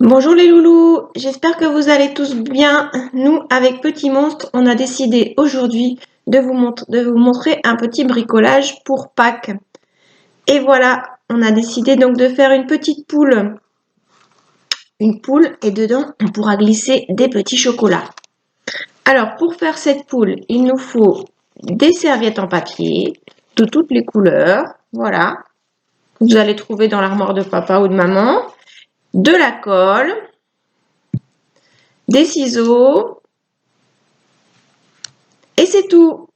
Bonjour les loulous, j'espère que vous allez tous bien. Nous, avec Petit Monstre, on a décidé aujourd'hui de vous montrer un petit bricolage pour Pâques. Et voilà, on a décidé donc de faire une petite poule. Une poule et dedans, on pourra glisser des petits chocolats. Alors, pour faire cette poule, il nous faut des serviettes en papier de toutes les couleurs. Voilà, que vous allez trouver dans l'armoire de papa ou de maman. De la colle, des ciseaux. Et c'est tout.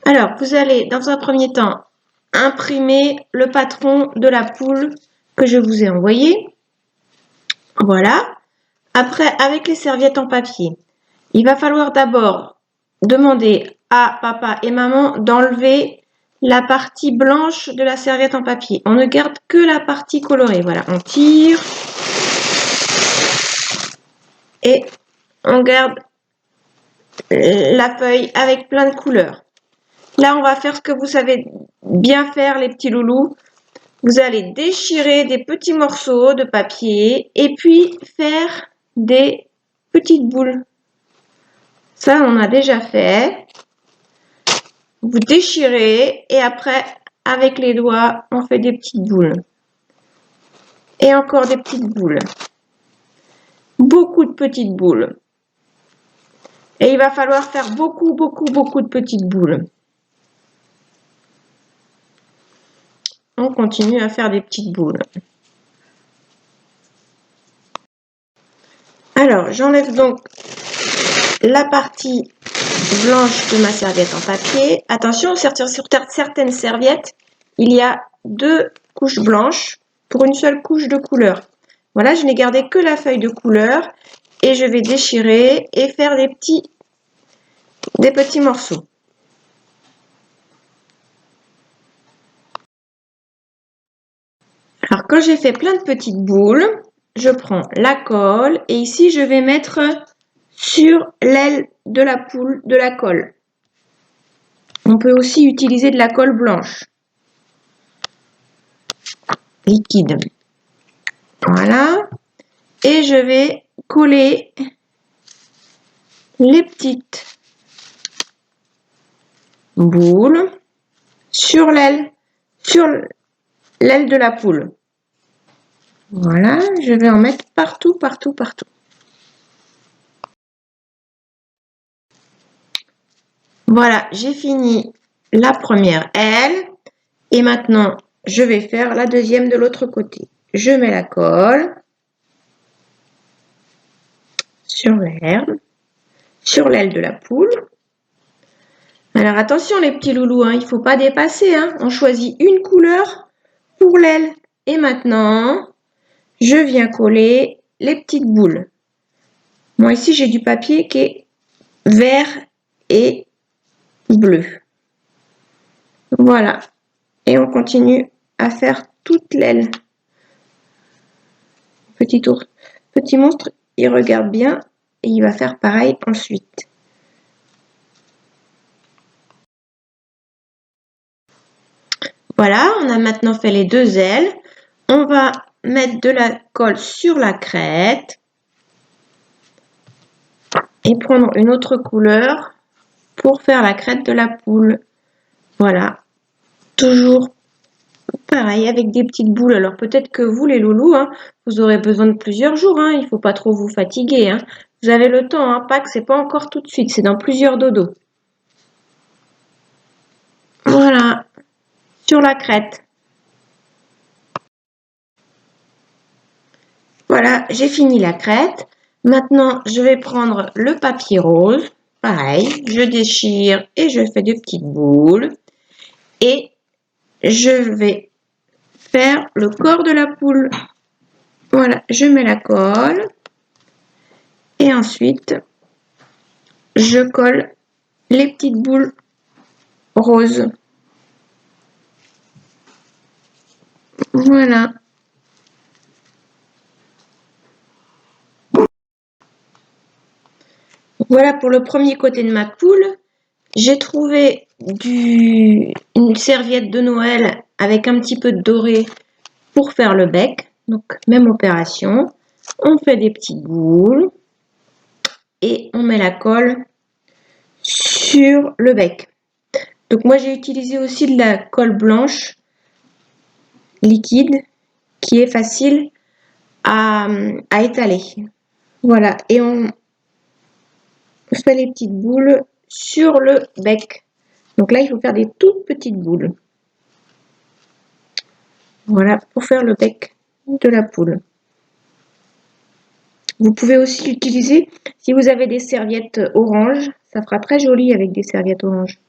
Alors, vous allez, dans un premier temps, imprimer le patron de la poule que je vous ai envoyé. Voilà. Après, avec les serviettes en papier, il va falloir d'abord demander à papa et maman d'enlever la partie blanche de la serviette en papier. On ne garde que la partie colorée. Voilà, on tire et on garde la feuille avec plein de couleurs. Là, on va faire ce que vous savez bien faire, les petits loulous. Vous allez déchirer des petits morceaux de papier et puis faire des petites boules. Ça, on a déjà fait. Vous déchirez et après, avec les doigts, on fait des petites boules. Et encore des petites boules. Beaucoup de petites boules. Et il va falloir faire beaucoup de petites boules. On continue à faire des petites boules. Alors, j'enlève donc la partie blanche de ma serviette en papier. Attention, sur certaines serviettes, il y a deux couches blanches pour une seule couche de couleur. Voilà, je n'ai gardé que la feuille de couleur et je vais déchirer et faire des petits morceaux. Alors, quand j'ai fait plein de petites boules, je prends la colle et ici, je vais mettre sur l'aile de la poule de la colle. On peut aussi utiliser de la colle blanche, liquide. Voilà. Et je vais coller les petites boules sur l'aile de la poule. Voilà, je vais en mettre partout. Voilà, j'ai fini la première aile et maintenant je vais faire la deuxième de l'autre côté. Je mets la colle sur l'aile de la poule. Alors attention les petits loulous, il ne faut pas dépasser. On choisit une couleur pour l'aile. Et maintenant, je viens coller les petites boules. Moi ici, j'ai du papier qui est vert et bleu. Voilà. Et on continue à faire toute l'aile. Petit monstre, il regarde bien et il va faire pareil ensuite. Voilà, on a maintenant fait les deux ailes. On va mettre de la colle sur la crête et prendre une autre couleur pour faire la crête de la poule. Voilà, toujours pareil avec des petites boules. Alors peut-être que vous les loulous, vous aurez besoin de plusieurs jours. Il ne faut pas trop vous fatiguer. Vous avez le temps, Pâques, c'est pas encore tout de suite, c'est dans plusieurs dodos. Voilà, sur la crête. Voilà, j'ai fini la crête. Maintenant, je vais prendre le papier rose. Pareil, je déchire et je fais des petites boules. Et je vais faire le corps de la poule. Voilà, je mets la colle. Et ensuite, je colle les petites boules roses. Voilà. Voilà pour le premier côté de ma poule. J'ai trouvé une serviette de Noël avec un petit peu de doré pour faire le bec. Donc, même opération. On fait des petites boules et on met la colle sur le bec. Donc, moi, j'ai utilisé aussi de la colle blanche liquide qui est facile à étaler. Voilà, et on fait les petites boules sur le bec. Donc là, il faut faire des toutes petites boules. Voilà, pour faire le bec de la poule. Vous pouvez aussi l'utiliser si vous avez des serviettes orange. Ça fera très joli avec des serviettes orange.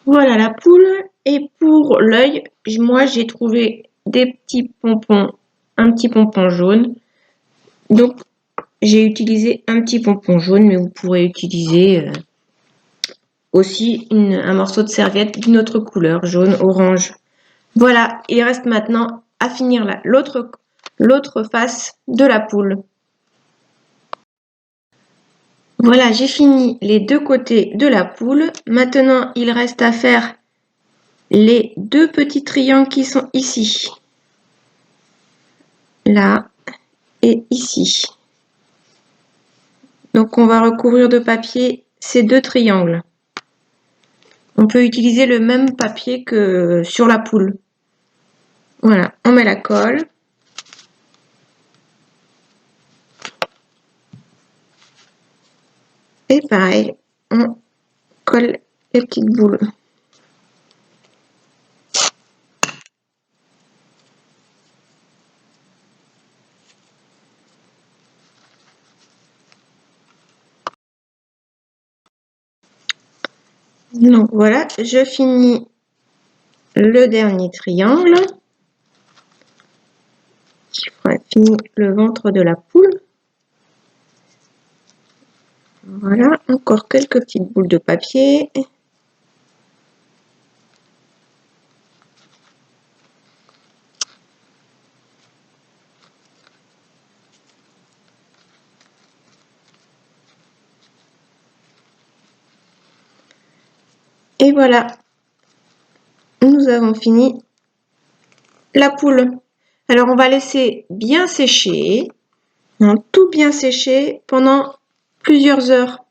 Voilà la poule. Et pour l'œil, moi j'ai trouvé des petits pompons, un petit pompon jaune. Donc j'ai utilisé un petit pompon jaune, mais vous pourrez utiliser aussi un morceau de serviette d'une autre couleur, jaune, orange. Voilà, il reste maintenant à finir l'autre face de la poule. Voilà, j'ai fini les deux côtés de la poule. Maintenant, il reste à faire les deux petits triangles qui sont ici. Là et ici. Donc, on va recouvrir de papier ces deux triangles. On peut utiliser le même papier que sur la poule. Voilà, on met la colle. Et pareil, on colle les petites boules. Donc voilà, je finis le dernier triangle qui fera fini le ventre de la poule. Voilà, encore quelques petites boules de papier. Et voilà, nous avons fini la poule. Alors on va laisser bien sécher, tout bien sécher pendant plusieurs heures.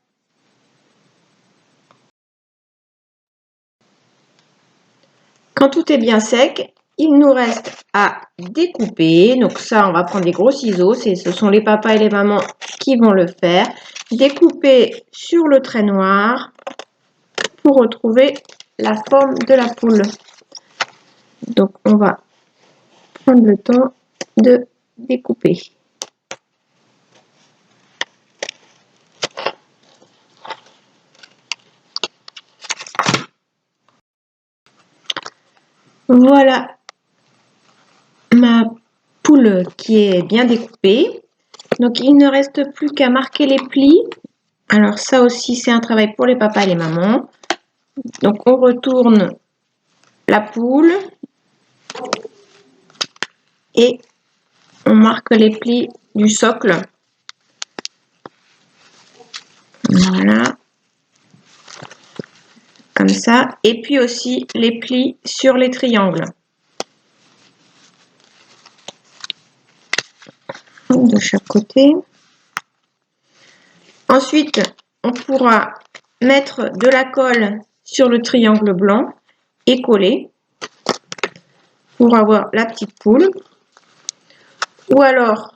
Quand tout est bien sec, il nous reste à découper. Donc ça, on va prendre des gros ciseaux. Ce sont les papas et les mamans qui vont le faire. Découper sur le trait noir pour retrouver la forme de la poule. Donc on va prendre le temps de découper. Voilà ma poule qui est bien découpée. Donc il ne reste plus qu'à marquer les plis. Alors ça aussi c'est un travail pour les papas et les mamans. Donc on retourne la poule et on marque les plis du socle. Voilà. Comme ça. Et puis aussi les plis sur les triangles. De chaque côté. Ensuite, on pourra mettre de la colle sur le triangle blanc et coller pour avoir la petite poule. Ou alors,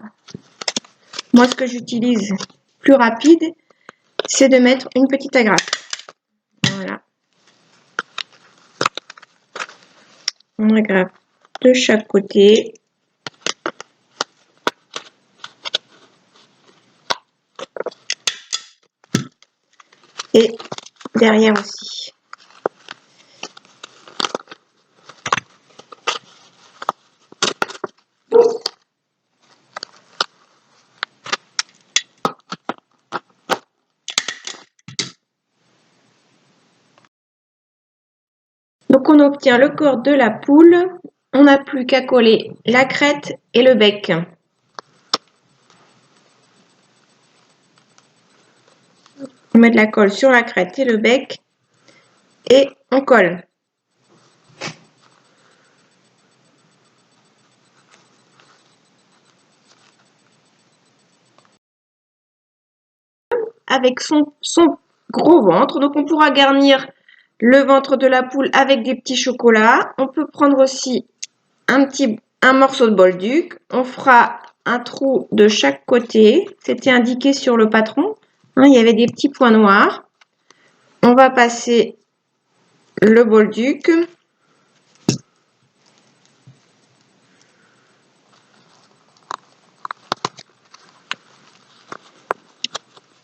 moi ce que j'utilise plus rapide, c'est de mettre une petite agrafe. Voilà. On agrafe de chaque côté. Et derrière aussi. Donc on obtient le corps de la poule. On n'a plus qu'à coller la crête et le bec. On met de la colle sur la crête et le bec et on colle. Avec son gros ventre. Donc on pourra garnir le ventre de la poule avec des petits chocolats. On peut prendre aussi un morceau de bolduc. On fera un trou de chaque côté. C'était indiqué sur le patron. Hein, il y avait des petits points noirs. On va passer le bolduc.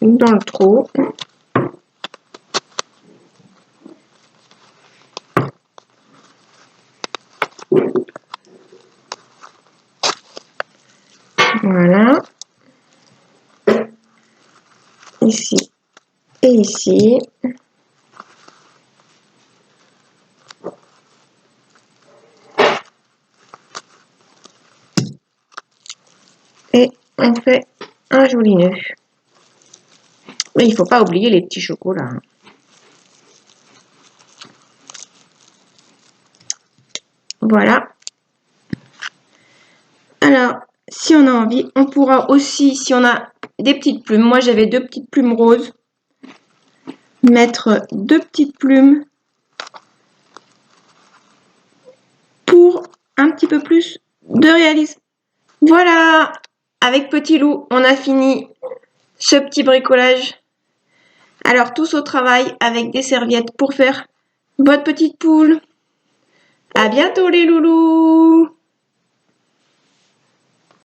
Dans le trou. Voilà. Ici et ici. Et on fait un joli nœud. Mais il ne faut pas oublier les petits chocolats. Voilà. Alors, si on a envie, on pourra aussi, si on a des petites plumes, moi j'avais 2 petites plumes roses, mettre 2 petites plumes pour un petit peu plus de réalisme. Voilà, avec Petit Loup, on a fini ce petit bricolage. Alors tous au travail avec des serviettes pour faire votre petite poule. À bientôt les loulous!